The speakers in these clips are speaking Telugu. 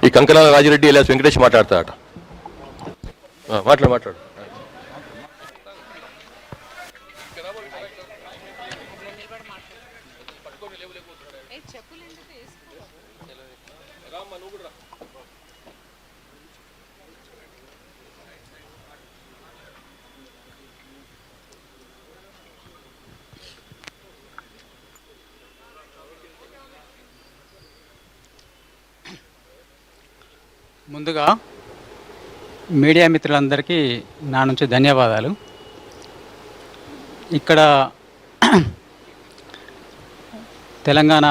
ఈ కంకల రాజిరెడ్డి ఎలియాస్ వెంకటేష్ మాట్లాడతాడట. మాట్లాడు. ముందుగా మీడియా మిత్రులందరికీ నా నుంచి ధన్యవాదాలు. ఇక్కడ తెలంగాణ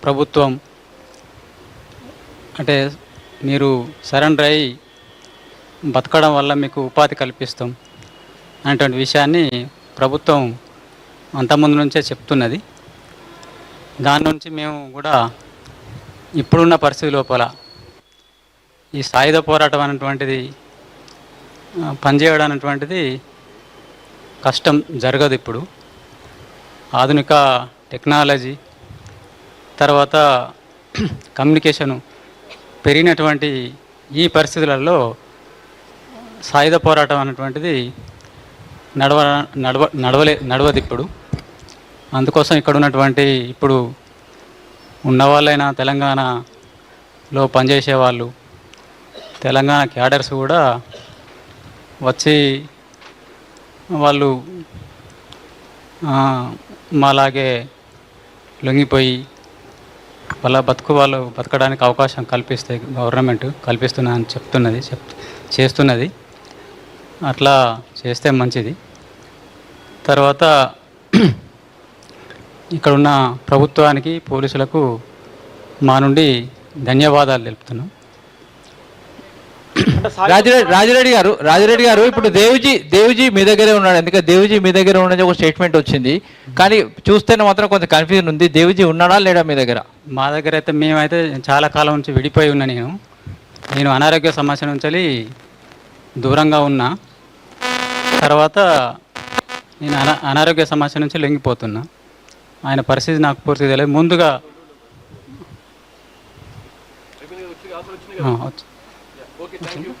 ప్రభుత్వం అంటే మీరు సరెండర్ అయ్యి బతకడం వల్ల మీకు ఉపాధి కల్పిస్తాం అనేటువంటి విషయాన్ని ప్రభుత్వం అంతకుముందు నుంచే చెప్తున్నది. దాని నుంచి మేము కూడా ఇప్పుడున్న పరిస్థితి లోపల ఈ సాయుధ పోరాటం అనేటువంటిది పనిచేయడం అనేటువంటిది కష్టం జరగదు. ఇప్పుడు ఆధునిక టెక్నాలజీ తర్వాత కమ్యూనికేషను పెరిగినటువంటి ఈ పరిస్థితులలో సాయుధ పోరాటం అనేటువంటిది నడవదు ఇప్పుడు. అందుకోసం ఇక్కడ ఉన్నటువంటి ఇప్పుడు ఉన్నవాళ్ళైనా తెలంగాణలో పనిచేసే వాళ్ళు తెలంగాణ క్యాడర్స్ కూడా వచ్చి వాళ్ళు మాలాగే లొంగిపోయి వాళ్ళు బతకడానికి అవకాశం కల్పిస్తాయి, గవర్నమెంట్ కల్పిస్తున్నా అని చేస్తున్నది. అట్లా చేస్తే మంచిది. తర్వాత ఇక్కడున్న ప్రభుత్వానికి పోలీసులకు మా నుండి ధన్యవాదాలు తెలుపుతున్నాం. రాజిరెడ్డి గారు ఇప్పుడు దేవిజీ మీ దగ్గరే ఉన్నాడు. ఎందుకంటే దేవిజీ మీ దగ్గర ఉన్నది ఒక స్టేట్మెంట్ వచ్చింది, కానీ చూస్తేనే మాత్రం కొంత కన్ఫ్యూజన్ ఉంది. దేవిజీ ఉన్నాడా లేడా మీ దగ్గర? మా దగ్గర అయితే మేమైతే చాలా కాలం నుంచి విడిపోయి ఉన్నా. నేను అనారోగ్య సమస్య నుంచి దూరంగా ఉన్నా. తర్వాత నేను అనారోగ్య సమస్య నుంచి లొంగిపోతున్నా. ఆయన పరిస్థితి నాకు పూర్తిగా తెలియదు. ముందుగా ఓకే, థ్యాంక్ యూ.